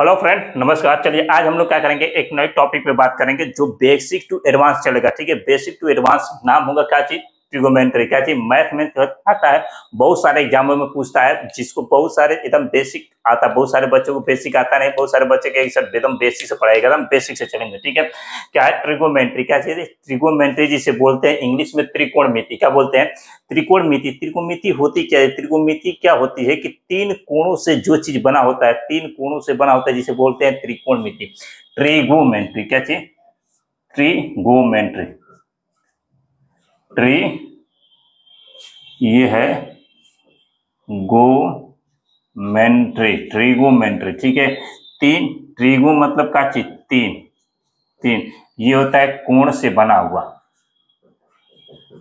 Hello friend, नमस्कार। चलिए आज हम लोग क्या करेंगे, एक नए टॉपिक पे बात करेंगे जो बेसिक टू एडवांस चलेगा। ठीक है, बेसिक टू एडवांस नाम होगा क्या चीज, ट्रिगोमेंट्री। क्या चीज, मैथ में आता है, बहुत सारे एग्जामों में पूछता है, जिसको बहुत सारे एकदम बेसिक आता है। बहुत सारे बच्चों को बेसिक आता नहीं, बहुत सारे बच्चे के एकदम बेसिक से पढ़ाएगा, एकदम बेसिक से चलेंगे। ठीक है, क्या है ट्रिगोमेंट्री? क्या चीज है ट्रिगोमेंट्री? जिसे बोलते हैं इंग्लिश में त्रिकोणमिति। क्या बोलते हैं? त्रिकोणमिति। त्रिकोणमिति होती क्या है? त्रिकोणमिति क्या होती है कि तीन कोणों से जो चीज बना होता है, तीन कोणों से बना होता है, जिसे बोलते हैं त्रिकोणमिति। ट्रिगोमेंट्री। क्या चीज? ट्रिगोमेंट्री। ट्री ये है गोमेंट्री, ट्रिगोमेंट्री। ठीक है, तीन, ट्रिगो मतलब क्या चीज? तीन। तीन ये होता है कोण से बना हुआ,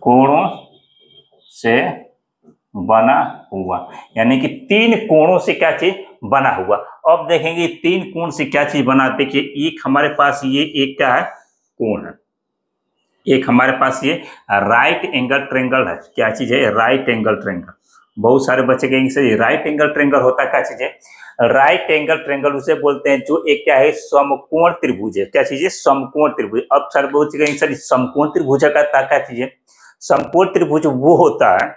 कोणों से बना हुआ, यानी कि तीन कोणों से क्या चीज बना हुआ। अब देखेंगे तीन कोण से क्या चीज बना। देखिए, एक हमारे पास ये एक क्या है, कोण है। एक हमारे पास ये राइट एंगल ट्रायंगल है। क्या चीज है? Right angle triangle. बहुत सारे बच्चे कहेंगे सर राइट एंगल ट्रायंगल होता क्या चीज है? राइट एंगल ट्रायंगल उसे बोलते हैं जो एक क्या है, समकोण त्रिभुज है। क्या चीज है? समकोण त्रिभुज। अब सर बहुत कहेंगे सर समकोण त्रिभुज का क्या चीज है? समकोण त्रिभुज वो होता है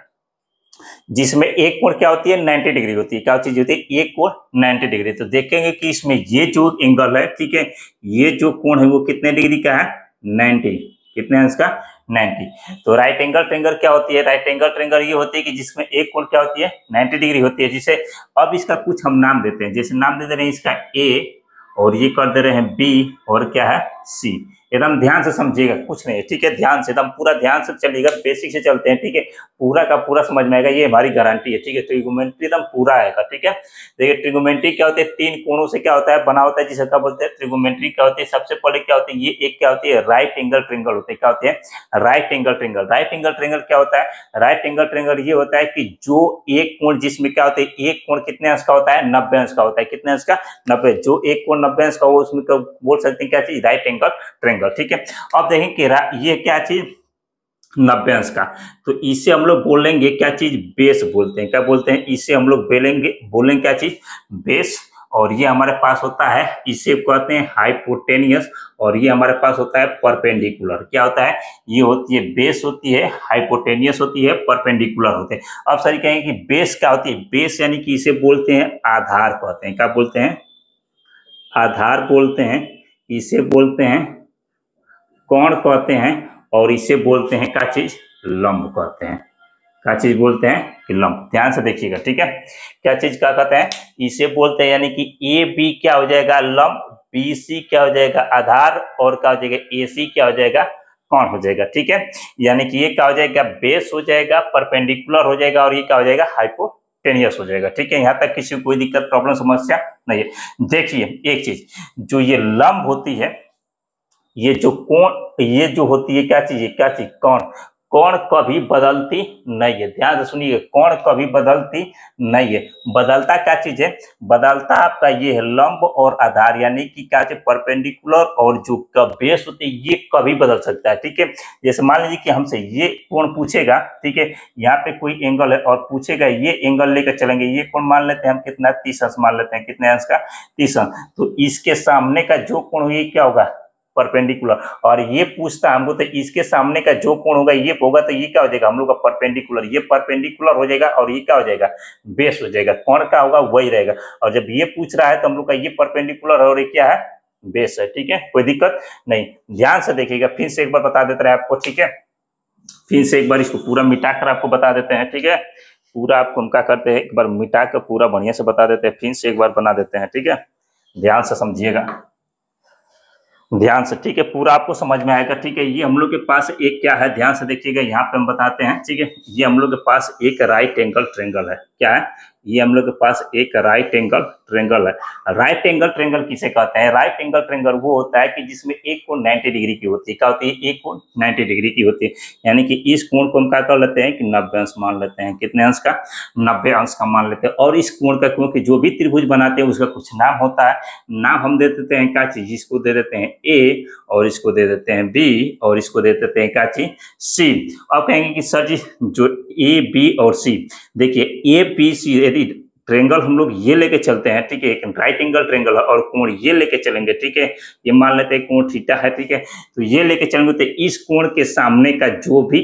जिसमें एक कोण क्या होती है, 90 डिग्री होती है। क्या चीज होती है? एक कोण 90 डिग्री। तो देखेंगे कि इसमें ये जो एंगल है, ठीक है, ये जो कोण है वो कितने डिग्री का है? 90। कितने है इसका? 90। तो राइट एंगल ट्रायंगल क्या होती है? राइट एंगल ट्रायंगल ये होती है कि जिसमें एक कोण क्या होती है, 90 डिग्री होती है। जिसे अब इसका कुछ हम नाम देते हैं, जैसे नाम दे रहे हैं इसका ए, और ये कर दे रहे हैं बी, और क्या है सी। एकदम ध्यान से समझिएगा, कुछ नहीं है, ठीक है, ध्यान से, एकदम पूरा ध्यान से चलिएगा, बेसिक से चलते हैं। ठीक है, पूरा का पूरा समझ में आएगा, ये हमारी गारंटी है। ठीक है, ट्रिगोमेंट्री एकदम पूरा आएगा। ठीक है, देखिए ट्रिगोमेंट्री क्या होती है, तीन कोणों से क्या होता है, बना होता है, जिसे क्या बोलते हैं ट्रिगोमेंट्री। क्या होती है? सबसे पहले क्या होती है, ये एक क्या होती है, राइट एंगल ट्रायंगल होती है। क्या होती है? Right angle triangle. Right angle triangle क्या होता है? राइट एंगल ट्रायंगल ये होता है कि जो एक कोण, जिसमें क्या होता है, एक कोण कितने अंश का होता है? 90 अंश का होता है। कितने अंश का? 90। जो एक कोण 90 अंश का हो उसमें बोल सकते हैं क्या चीज? Right angle triangle. ठीक है, अब देखें कि ये क्या चीज, 90 अंश का, तो इसे हम लोग बोलेंगे क्या चीज? बेस बोलते हैं। क्या बोलते हैं? इसे हम लोग बोलेंगे क्या चीज? बेस। और ये हमारे पास होता है, इसे कहते हैं हाइपोटेनियस, और ये हमारे पास होता है परपेंडिकुलर। क्या होता है? ये होती है बेस, होती है हाइपोटेनियस, होती है परपेंडिकुलर होते हैं। अब सर कहेंगे कि बेस क्या होती है? बेस यानी कि इसे बोलते हैं आधार कहते हैं। क्या बोलते हैं? आधार बोलते हैं। इसे बोलते हैं कोण कहते हैं, और इसे बोलते हैं क्या चीज? लंब कहते हैं। क्या चीज बोलते हैं? कि लंब। ध्यान से देखिएगा। ठीक है, क्या चीज क्या कहते हैं? इसे बोलते हैं, यानी कि ए बी क्या हो जाएगा? लंब। बी सी क्या हो जाएगा? आधार। और क्या हो जाएगा? ए सी क्या हो जाएगा? कोण हो जाएगा। ठीक है, यानी कि ये क्या हो जाएगा? बेस हो जाएगा, परपेंडिकुलर हो जाएगा, और ये क्या हो जाएगा? हाइपोटेनियस हो जाएगा। ठीक है, यहाँ तक किसी को कोई दिक्कत, प्रॉब्लम, समस्या नहीं है। देखिए एक चीज, जो ये लंब होती है, ये जो कोण, ये जो होती है क्या चीज है? क्या चीज? कोण। कोण कभी बदलती नहीं है। ध्यान से सुनिए, कोण कभी बदलती नहीं है। बदलता क्या चीज है? बदलता आपका ये है लंब और आधार, यानी कि क्या चीज? परपेंडिकुलर, और जो बेस होती है ये कभी बदल सकता है। ठीक है, जैसे मान लीजिए कि हमसे ये कोण पूछेगा, ठीक है, यहाँ पे कोई एंगल है और पूछेगा, ये एंगल लेकर चलेंगे, ये कोण मान लेते हैं हम कितना? 30 अंश मान लेते हैं। कितने अंश का? 30 अंश। तो इसके सामने का जो कोण होगा ये क्या होगा? परपेंडिकुलर। और ये पूछता है हमको, तो इसके सामने का जो कोण होगा ये होगा, तो ये क्या हो जाएगा हम लोग का? परपेंडिकुलर। ये परपेंडिकुलर हो जाएगा, और ये क्या हो जाएगा? बेस हो जाएगा। कोण का होगा वही रहेगा। और जब ये पूछ रहा है तो हम लोग का ये परपेंडिकुलर है और ये क्या है? बेस है। ठीक है, कोई दिक्कत नहीं। ध्यान से देखिएगा, फिर से एक बार बता देते हैं आपको। ठीक है, फिर से एक बार इसको पूरा मिटा कर आपको बता देते हैं। ठीक है, पूरा आपको उनका करते हैं, एक बार मिटा कर पूरा बढ़िया से बता देते हैं, फिर से एक बार बना देते हैं। ठीक है, ध्यान से समझिएगा, ध्यान से। ठीक है, पूरा आपको समझ में आएगा। ठीक है, ये हम लोग के पास एक क्या है, ध्यान से देखिएगा, यहाँ पे हम बताते हैं। ठीक है, ये हम लोग के पास एक राइट एंगल ट्रायंगल है। क्या है? ये हम लोग के पास एक राइट एंगल ट्रायंगल है। राइट एंगल ट्रायंगल किसे कहते हैं? राइट एंगल ट्रायंगल वो होता है कि जिसमें एक कोण 90 डिग्री की होती है। क्या होती है? एक कोण 90 डिग्री की होती है, यानी कि इस कोण को हम क्या कर लेते हैं कि 90 अंश मान लेते हैं। कितने अंश का? 90 अंश का मान लेते हैं। और इस कोण का, क्योंकि जो भी त्रिभुज बनाते हैं उसका कुछ नाम होता है, नाम हम दे देते हैं क्या चीज? इसको दे देते हैं ए, और इसको दे देते हैं बी, और इसको दे देते हैं क्या चीज? सी। अब कहेंगे कि सर जी जो ए बी और सी, देखिए ए बी सी, यदि ट्रेंगल हम लोग ये लेके चलते हैं, ठीक है, एक राइट एंगल ट्रेंगल है और कोण ये लेके चलेंगे, ठीक है, ये मान लेते हैं कोण थीटा है, ठीक है, तो ये लेके चलेंगे तो इस कोण के सामने का जो भी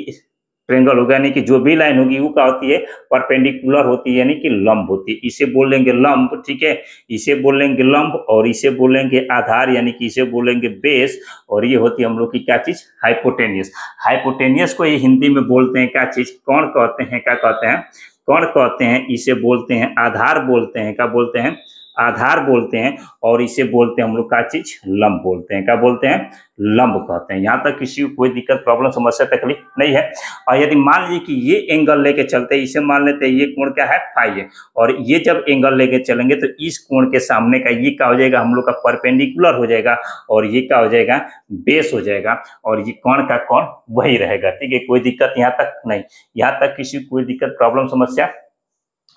ट्रेंगल होगा यानी कि जो भी लाइन होगी वो क्या होती है, परपेंडिकुलर होती है यानी कि लंब होती है, इसे बोलेंगे लंब, ठीक है, इसे बोलेंगे लंब और इसे बोलेंगे आधार यानी कि इसे बोलेंगे बेस, और ये होती है हम लोग की क्या चीज, हाइपोटेनियस। हाइपोटेनियस को ये हिंदी में बोलते हैं क्या चीज, कौन कहते हैं, क्या कहते हैं, कौन कहते हैं, इसे बोलते हैं आधार बोलते हैं, क्या बोलते हैं, आधार बोलते हैं, और इसे बोलते हैं हम लोग क्या चीज, लंब बोलते हैं, क्या बोलते हैं, लंब कहते हैं। यहाँ तक किसी को कोई दिक्कत प्रॉब्लम समस्या तकलीफ नहीं है। और यदि मान लीजिए कि ये एंगल लेके चलते हैं, इसे मान लेते हैं ये कोण क्या है, फाई है, और ये जब एंगल लेके चलेंगे तो इस कोण के सामने का ये क्या हो जाएगा, हम लोग का परपेंडिकुलर हो जाएगा, और ये क्या हो जाएगा, बेस हो जाएगा, और ये कोण का कोण वही रहेगा, ठीक है, कोई दिक्कत यहाँ तक नहीं, यहाँ तक किसी को कोई दिक्कत प्रॉब्लम समस्या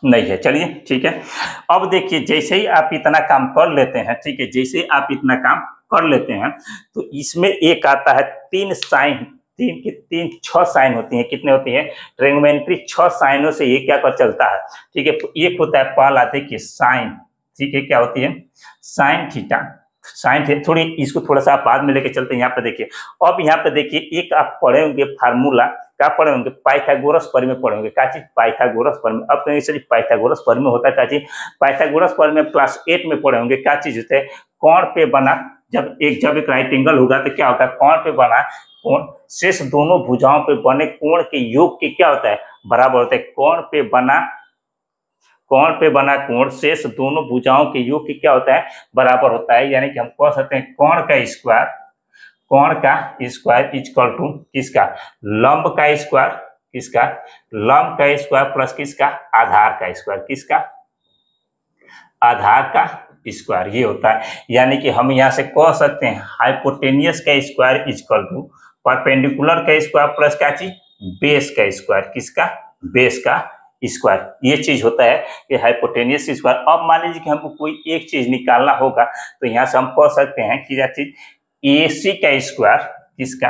नहीं है। चलिए ठीक है, अब देखिए जैसे ही आप इतना काम कर लेते हैं, ठीक है, जैसे ही आप इतना काम कर लेते हैं तो इसमें एक आता है तीन साइन, तीन की तीन 6 साइन होती हैं, कितने होती हैं, ट्रिग्नोमेट्री 6 साइनों से ये क्या कर चलता है, ठीक है, तो एक होता है पहला देखिए साइन, ठीक है, क्या होती है, साइन थीटा, साइन थीटा, थोड़ी इसको थोड़ा सा आप बाद में लेके चलते हैं। यहाँ पे देखिए, अब यहाँ पे देखिए एक आप पढ़े होंगे फार्मूला, क्या पढ़े होंगे, पाइथागोरस प्रमेय पढ़े होंगे, क्या चीज, पाइथागोरस प्रमेय। अब कहीं से पाइथागोरस प्रमेय होता है क्या चीज, पाइथागोरस प्रमेय क्लास 8 में पढ़े होंगे, क्या चीज होते हैं, कोण पे बना, जब एक राइट एंगल होगा तो क्या होता है, कोण पे बना कोण शेष दोनों भुजाओं पे बने कोण के योग के क्या होता है, बराबर होता है, कोण पे बना कोण शेष दोनों भुजाओं के योग के क्या होता है, बराबर होता है, यानी कि हम कह सकते हैं कोण का स्क्वायर इक्वल टू किसका, लंब का स्क्वायर, किसका, लंब का स्क्वायर प्लस किसका, आधार का स्क्वायर, किसका, आधार का स्क्वायर, ये होता है। यानी कि हम यहाँ से कह सकते हैं हाइपोटेनियस का स्क्वायर इक्वल टू परपेंडिकुलर का स्क्वायर प्लस क्या चीज, बेस का स्क्वायर, किसका, बेस का स्क्वायर, ये चीज होता है कि हाइपोटेनियस स्क्वायर। अब मान लीजिए कि हमको कोई एक चीज निकालना होगा तो यहाँ से हम कह सकते हैं कि यह चीज AC का स्क्वायर, किसका,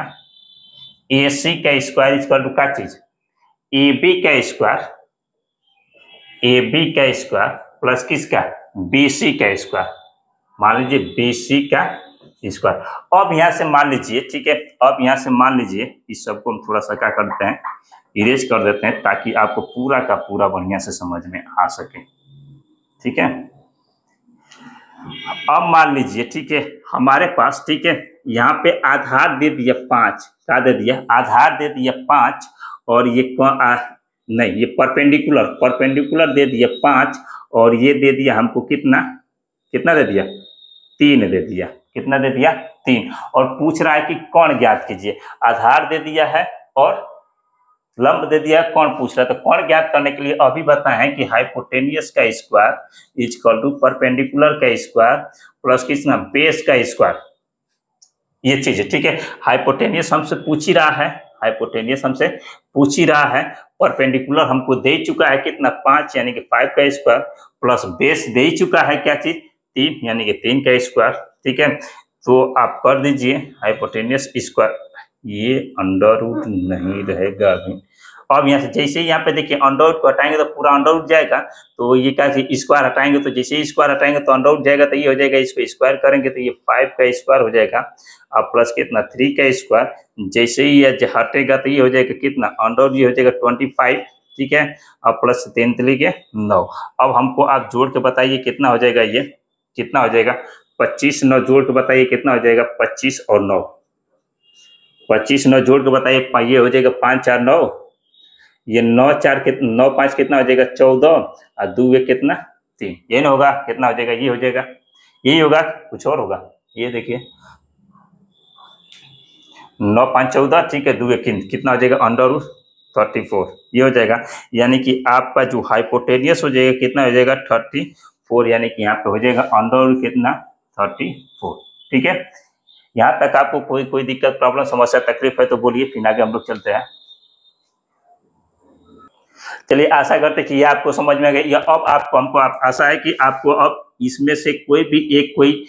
AC का स्क्वायर इक्वल टू क्या चीज, AB का स्क्वायर, AB का स्क्वायर प्लस किसका, BC का स्क्वायर, मान लीजिए BC का स्क्वायर। अब यहाँ से मान लीजिए, ठीक है, अब यहाँ से मान लीजिए इस सबको हम थोड़ा सा क्या करते हैं, इरेज कर देते हैं ताकि आपको पूरा का पूरा बढ़िया से समझ में आ सके, ठीक है। अब मान लीजिए, ठीक है, हमारे पास, ठीक है, यहाँ पे आधार दे दिया 5, क्या दे दिया, आधार दे दिया 5, और ये नहीं, ये परपेंडिकुलर दे दिया 5, और ये दे दिया हमको कितना, कितना दे दिया, 3 दे दिया, कितना दे दिया, 3, और पूछ रहा है कि कोण ज्ञात कीजिए, आधार दे दिया है और लंब दे दिया है, कोण पूछ रहा है, तो कोण ज्ञात करने के लिए अभी बताएं कि हाइपोटेनियस का स्क्वायर इक्वल टू परपेंडिकुलर का स्क्वायर प्लस कितना, बेस का स्क्वायर, ये चीज है, ठीक है। हाइपोटेनियस हमसे पूछ ही रहा है, हाइपोटेनियस हमसे पूछ ही रहा है, परपेंडिकुलर हमको दे चुका है कितना, 5 यानी कि 5 का स्क्वायर प्लस बेस दे चुका है क्या चीज, 3 यानी कि 3 का स्क्वायर, ठीक है। तो आप कर दीजिए हाइपोटेनियस स्क्वायर, ये अंडर रूट नहीं रहेगा अभी। अब यहाँ से जैसे ही यहाँ पे देखिए अंडर रूट को हटाएंगे तो पूरा अंडर रूट जाएगा, तो ये क्या स्क्वायर हटाएंगे, तो जैसे ही स्क्वायर हटाएंगे तो अंडर रूट जाएगा, तो ये हो जाएगा, इसको स्क्वायर करेंगे तो ये 5 का स्क्वायर हो जाएगा, अब प्लस कितना 3 का स्क्वायर, जैसे ही ये हटेगा तो ये हो जाएगा कितना, अंडर रूट ये हो जाएगा 25, ठीक है, अब प्लस 3 के 9। अब हमको आप जोड़ के बताइए कितना हो जाएगा, ये कितना हो जाएगा, 25 9 जोड़ के बताइए कितना हो जाएगा, 25 और 9, 25 9 जोड़ के बताइए, ये हो जाएगा 5 4 9, ये 9 4 कितना, 9 5 कितना हो जाएगा 14, और 2 1 कितना 3, ये ना होगा, कितना हो जाएगा, ये हो जाएगा, यही होगा, कुछ और होगा, ये देखिए 9 5 14, ठीक है, 2 1 कितना हो जाएगा, अंडर रूट 34, ये हो जाएगा। यानी कि आपका जो हाइपोटेनियस हो जाएगा कितना हो जाएगा, 34, यानी कि यहाँ पे हो जाएगा अंडर रूट कितना, 34, ठीक है। यहाँ तक आपको कोई दिक्कत प्रॉब्लम समस्या तकलीफ है तो बोलिए, फिर आगे हम लोग चलते हैं। चलिए, आशा करते हैं कि ये आपको समझ में आ गया। अब आपको हमको आशा है कि आपको अब इसमें से कोई भी एक, कोई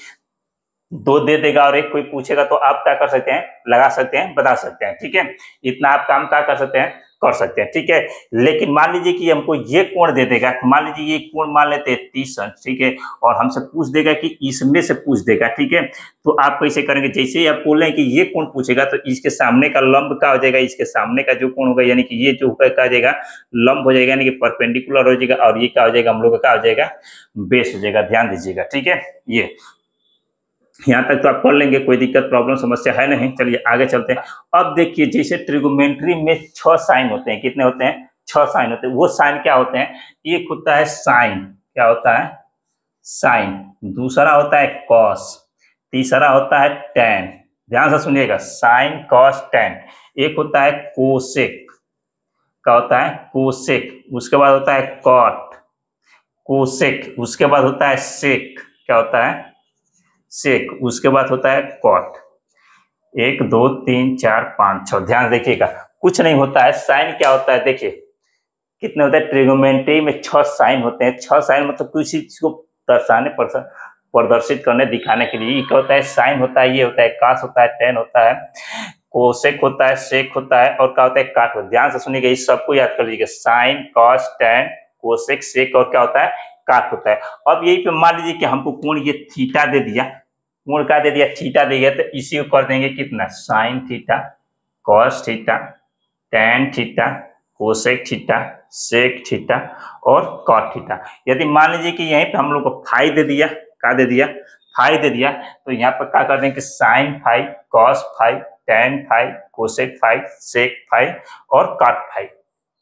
2 दे देगा और एक कोई पूछेगा तो आप क्या कर सकते हैं, लगा सकते हैं, बता सकते हैं, ठीक है। इतना आप काम क्या कर सकते हैं, कर सकते हैं, ठीक है। लेकिन मान लीजिए कि हमको ये कोण दे देगा, मान लीजिए ये कोण मान लेते हैं 30 अंश, ठीक है, और हमसे पूछ देगा कि इसमें से पूछ देगा, ठीक है। तो आप कैसे करेंगे, जैसे ही आप बोल रहे हैं कि ये कोण पूछेगा तो इसके सामने का लंब क्या हो जाएगा, इसके सामने का जो कोण होगा यानी कि ये जो होगा क्या हो जाएगा, लंब हो जाएगा, यानी कि परपेंडिकुलर हो जाएगा, और ये क्या हो जाएगा, हम लोग का क्या हो जाएगा, बेस हो जाएगा। ध्यान दीजिएगा, ठीक है। ये यहाँ तक तो आप पढ़ लेंगे, कोई दिक्कत प्रॉब्लम समस्या है नहीं। चलिए आगे चलते हैं। अब देखिए जैसे ट्रिगोमेट्री में 6 साइन होते हैं, कितने होते हैं, 6 साइन होते हैं। वो साइन क्या होते हैं, एक होता है साइन, क्या होता है, साइन, दूसरा होता है कॉस, तीसरा होता है टैन। ध्यान से सुनिएगा, साइन कॉस टैन। एक होता है कोसेक, क्या होता है, कोसेक। उसके बाद होता है कॉट, कोसेक। उसके बाद होता है सेक, क्या होता है, सेक। उसके बाद होता है कॉट। 1 2 3 4 5 6। ध्यान देखिएगा, कुछ नहीं होता है। साइन क्या होता है, देखिए कितने होते हैं, ट्रिगोमेट्री में 6 साइन होते हैं। 6 साइन मतलब किसी चीज को दर्शाने, प्रदर्शित करने, दिखाने के लिए। क्या होता है, साइन होता है, ये होता है कास होता है, टेन होता है, कोसेक होता है, सेक होता है, और क्या होता है, काट होता है। ध्यान से सुनिएगा, इस सबको याद कर लीजिएगा, sine cos tan cosec sec, और क्या होता है, काट होता है। अब यही पे मान लीजिए कि हमको कोण ये थीटा दे दिया, कोण क्या दे दिया, थीटा दे दिया, तो इसी को कर देंगे कितना, sine theta cos theta tan theta cosec theta sec theta और कॉट थीटा। यदि मान लीजिए कि यहीं पे हम लोग को फाई दे दिया, क्या दे दिया, फाई दे दिया, तो यहाँ पर क्या कर देंगे, sine phi cos phi tan phi cosec phi sec phi और कॉट फाई,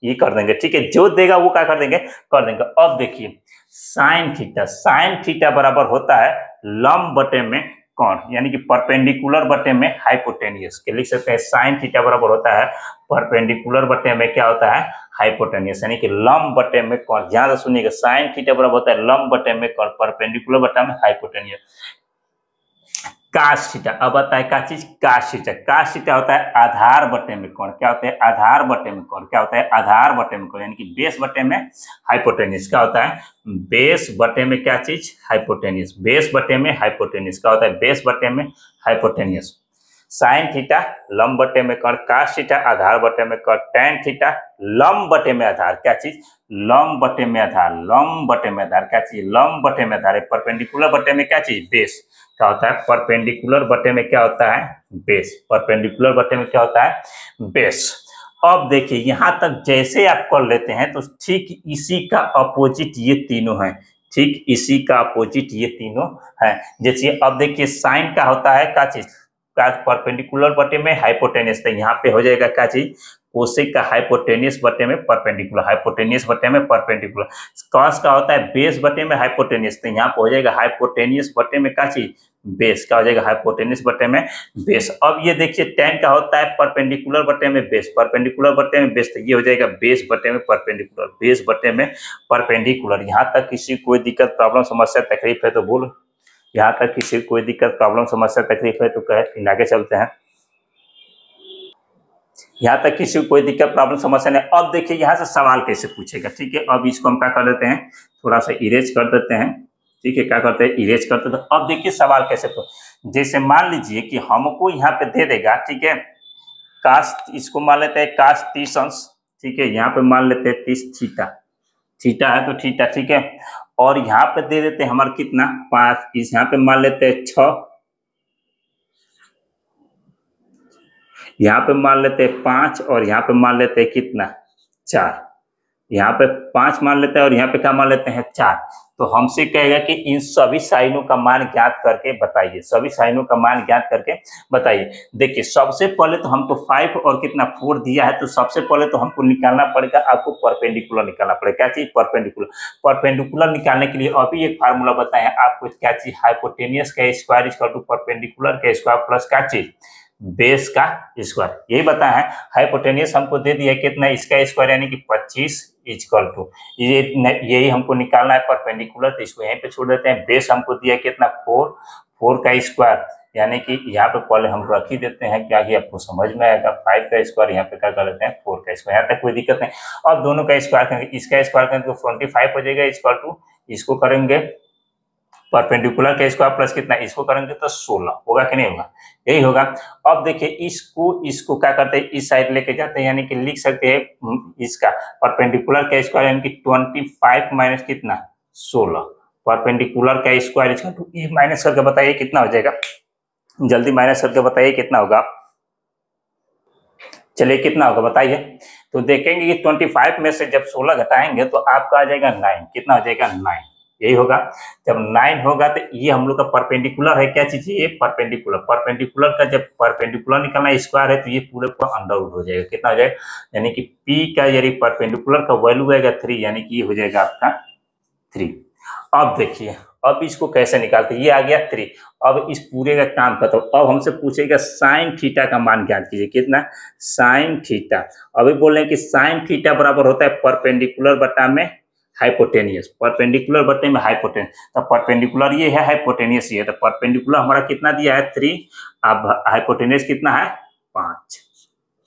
ये कर देंगे, ठीक है। जो देगा वो क्या कर देंगे, कर देंगे। अब देखिए साइन थीटा, साइन थीटा बराबर होता है लंब बटे में कोण, यानी कि परपेंडिकुलर बटे में हाइपोटेनियस के लिख सकते हैं। साइन थीटा बराबर होता है परपेंडिकुलर बटे में क्या होता है, हाइपोटेनियस, यानी कि लंब बटे में कोण। ध्यान से सुनिएगा, साइन थीटा बराबर होता है लंब बटे में कोण, परपेंडिकुलर बटे में हाइपोटेनियस। कास थीटा, अब बताए क्या चीज, कास थीटा। कास थीटा होता है आधार बटे में कोण, क्या होता है, आधार बटे में कोण, क्या होता है, आधार बटे में कोण, यानी कि बेस बटे में हाइपोटेनियस। क्या होता है, बेस बटे में क्या चीज, हाइपोटेनियस। बेस बटे में हाइपोटेनियस, क्या होता है, बेस बटे में हाइपोटेनियस। साइन थीटा लंब बटे में कोण, कास थीटा आधार बटे में कोण, टैन थीटा लंब बटे में आधार, क्या चीज, लंब बटे में आधार, लंब बटे में आधार, क्या चीज, लंब बटे में आधार। परपेंडिकुलर बटे में क्या चीज, बेस, क्या होता है, परपेंडिकुलर बटे में क्या होता है, बेस। परपेंडिकुलर बटे में क्या होता है, बेस। अब देखिए यहां तक जैसे आप कर लेते हैं तो ठीक इसी का अपोजिट ये तीनों हैं, ठीक इसी का अपोजिट ये तीनों है। जैसे अब देखिए साइन का होता है क्या चीज, का परपेंडिकुलर बटे में हाइपोटेनियस, तो यहाँ पे हो जाएगा क्या चीज, कोसेक का हाइपोटेनियस बटे में परपेंडिकुलर, हाइपोटेनियस बटे में परपेंडिकुलर। कॉस का होता है बेस बटे में हाइपोटेनियस, तो यहाँ पे हो जाएगा हाइपोटेनियस बटे में क्या चीज, बेस, का हो जाएगा हाइपोटेनियस बटे में बेस। अब ये देखिए टैन का होता है परपेंडिकुलर बटे में बेस, परपेंडिकुलर बटे में बेस, तो ये हो जाएगा बेस बटे में परपेंडिकुलर, बेस बटे में परपेंडिकुलर। यहाँ तक किसी कोई दिक्कत प्रॉब्लम समस्या तकलीफ है तो बोलो, यहाँ तक किसी कोई दिक्कत प्रॉब्लम समस्या तकलीफ है तो कहे, फिर आगे चलते हैं। यहाँ तक किसी को कोई दिक्कत प्रॉब्लम समस्या नहीं। अब देखिए यहाँ से सवाल कैसे पूछेगा, ठीक है। अब इसको हम क्या कर देते हैं, थोड़ा सा इरेज कर देते हैं, ठीक है। क्या करते हैं, इरेज करते हैं। अब देखिए सवाल कैसे, जैसे मान लीजिए कि हमको यहाँ पे दे देगा, ठीक है, कास, इसको मान लेते हैं कास 30 अंश, ठीक है। यहाँ पे मान लेते हैं 30 थीटा, थीटा है तो थीटा, ठीक है। और यहाँ पे दे देते हैं हमारे कितना, 5, इस यहाँ पे मान लेते हैं 6, यहाँ पे मान लेते हैं 5, और यहाँ पे मान लेते हैं कितना, 4। यहाँ पे 5 मान लेते हैं और यहाँ पे क्या मान लेते हैं, 4। तो हमसे कहेगा कि इन सभी साइनों का मान ज्ञात करके बताइए, सभी साइनों का मान ज्ञात करके बताइए। देखिए सबसे पहले तो हमको 5 और कितना 4 दिया है, तो सबसे पहले तो हमको निकालना पड़ेगा, आपको परपेंडिकुलर निकालना पड़ेगा। क्या चीज, परपेंडिकुलर। परपेंडिकुलर निकालने के लिए अभी एक फार्मूला बताए आपको, क्या चीज, हाइपोटेनियस का स्क्वायर इक्वल टू परपेंडिकुलर का स्क्वायर प्लस क्या चीज, बेस का स्क्वायर, यही बताया है। हाइपोटेनियस हमको दे दिया कितना, इसका स्क्वायर यानी कि 25 इक्वल टू, ये यही हमको निकालना है परपेंडिकुलर, तो इसको यहीं पे छोड़ देते हैं। बेस हमको दिया कितना, 4 का स्क्वायर, यानी कि यहाँ पे पहले हम रख ही देते हैं, क्या कि आपको समझ में आएगा। 5 का स्क्वायर यहाँ पे क्या कर लेते हैं, 4 का स्क्वायर, यहाँ तक कोई दिक्कत नहीं। अब दोनों का स्क्वायर करेंगे, इसका स्क्वायर करेंगे तो 25 हो जाएगा इक्वल टू, इसको करेंगे परपेंडिकुलर का स्क्वायर प्लस कितना, इसको करेंगे तो 16 होगा कि नहीं होगा, यही होगा। अब देखिए इसको क्या करते हैं, इस साइड लेके जाते हैं, यानी कि लिख सकते हैं इसका परपेंडिकुलर का स्क्वायर यानी कि 25 माइनस कितना 16, परपेंडिकुलर का स्क्वायर इसका ये माइनस करके बताइए कितना हो जाएगा, जल्दी माइनस करके बताइए कितना होगा, चलिए कितना होगा बताइए। तो देखेंगे कि 25 में से जब 16 घटाएंगे तो आपका आ जाएगा 9, कितना हो जाएगा 9, यही होगा। जब 9 होगा तो ये हम लोग का परपेंडिकुलर है, क्या चीज है ये परपेंडिकुलर, परपेंडिकुलर का जब परपेंडिकुलर निकालना स्क्वायर है तो ये पूरे पूरा अंडर रूट हो जाएगा, कितना हो जाएगा, यानी कि P का यदि परपेंडिकुलर का वैल्यू आएगा 3, यानी कि ये हो जाएगा आपका 3। अब देखिए अब इसको कैसे निकालते, ये आ गया 3। अब इस पूरे का काम खत्म। अब हमसे पूछेगा साइन थीटा का मान ज्ञात कीजिए, कितना साइन थीटा। अभी बोल रहे हैं कि साइन थीटा बराबर होता है परपेंडिकुलर बटा में हाइपोटेनियस, परपेंडिकुलर बटे में हाइपोटेनियस। तो परपेंडिकुलर ये है, हाइपोटेनियस ये है, तो परपेंडिकुलर हमारा कितना दिया है 3, अब हाइपोटेनियस कितना है 5,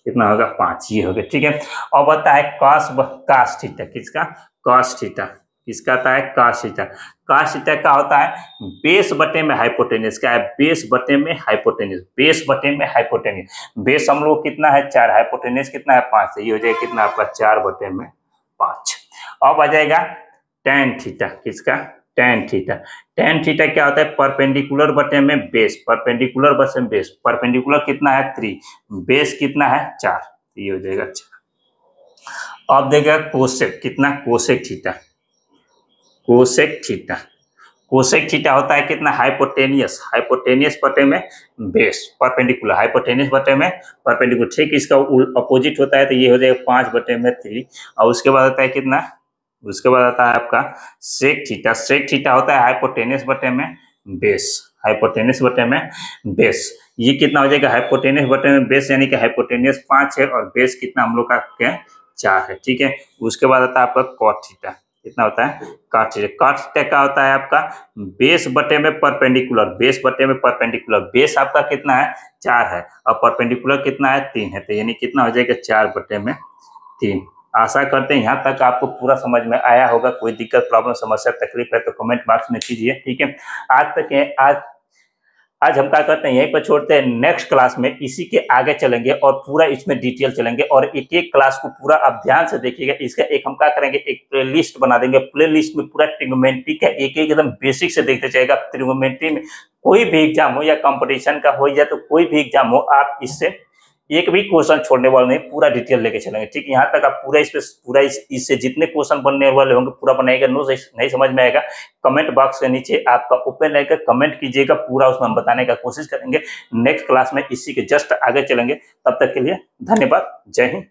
कितना होगा 5, ये हो गया ठीक है। अब आता है cos थीटा, किसका cos थीटा, किसका आता है cos थीटा। cos थीटा का होता है बेस बटे में हाइपोटेनियस, क्या है बेस बटे में हाइपोटेनियस, बेस बटे में हाइपोटेनियस, बेस हम लोग कितना है 4, हाइपोटेनियस कितना है 5, ये हो जाएगा कितना आपका 4 बटे में 5। अब आ जाएगा tan थीटा, किसका tan थीटा। tan थीटा क्या होता है परपेंडिकुलर बटे में बेस, परपेंडिकुलर बटे में बेस, परपेंडिकुलर कितना है 3, बेस कितना है 4, ये हो जाएगा 4। अब देखेगा कोसेक, कितना cosec theta, cosec theta, cosec theta होता है कितना हाइपोटेनियस, हाइपोटेनियस बटे में बेस, परपेंडिकुलर हाइपोटेनियस बटे में परपेंडिकुलर, ठीक इसका अपोजिट होता है तो ये हो जाएगा 5 बटे में 3। और उसके बाद आता है कितना, उसके बाद आता है आपका सेक थीटा, सेक थीटा होता है हाइपोटेनियस बटे में बेस, हाइपोटेनियस बटे में बेस, ये कितना हो जाएगा हाइपोटेनियस बटे में बेस, यानी कि हाइपोटेनियस 5 है और बेस कितना हम लोग का 4 है, ठीक है। उसके बाद आता है आपका कॉट थीटा, कितना होता है कॉट थीटा। कॉट थीटा का होता है आपका बेस बटे में परपेंडिकुलर, बेस बटे में परपेंडिकुलर, बेस आपका कितना है 4 है और परपेंडिकुलर कितना है 3 है, तो यानी कितना हो जाएगा 4 बटे में 3। आशा करते हैं यहाँ तक आपको पूरा समझ में आया होगा। कोई दिक्कत प्रॉब्लम समस्या तकलीफ है तो कमेंट बॉक्स में कीजिए, ठीक है। आज तक है, आज हम क्या करते हैं यहीं पर छोड़ते हैं, नेक्स्ट क्लास में इसी के आगे चलेंगे और पूरा इसमें डिटेल चलेंगे और एक एक क्लास को पूरा आप ध्यान से देखिएगा। इसका एक हम क्या करेंगे एक प्लेलिस्ट बना देंगे, प्लेलिस्ट में पूरा ट्रिग्नोमेट्री का एक एकदम बेसिक से देखते जाएगा। ट्रिग्नोमेट्री में कोई भी एग्जाम हो या कंपटीशन का हो या तो कोई भी एग्जाम हो, आप इससे एक भी क्वेश्चन छोड़ने वाले नहीं, पूरा डिटेल लेके चलेंगे, ठीक है। यहाँ तक आप पूरा इससे जितने क्वेश्चन बनने वाले होंगे पूरा बनाएगा। नो नहीं समझ में आएगा कमेंट बॉक्स के नीचे आपका ओपन रहेगा, कमेंट कीजिएगा, पूरा उसमें हम बताने का कोशिश करेंगे। नेक्स्ट क्लास में इसी के जस्ट आगे चलेंगे, तब तक के लिए धन्यवाद, जय हिंद।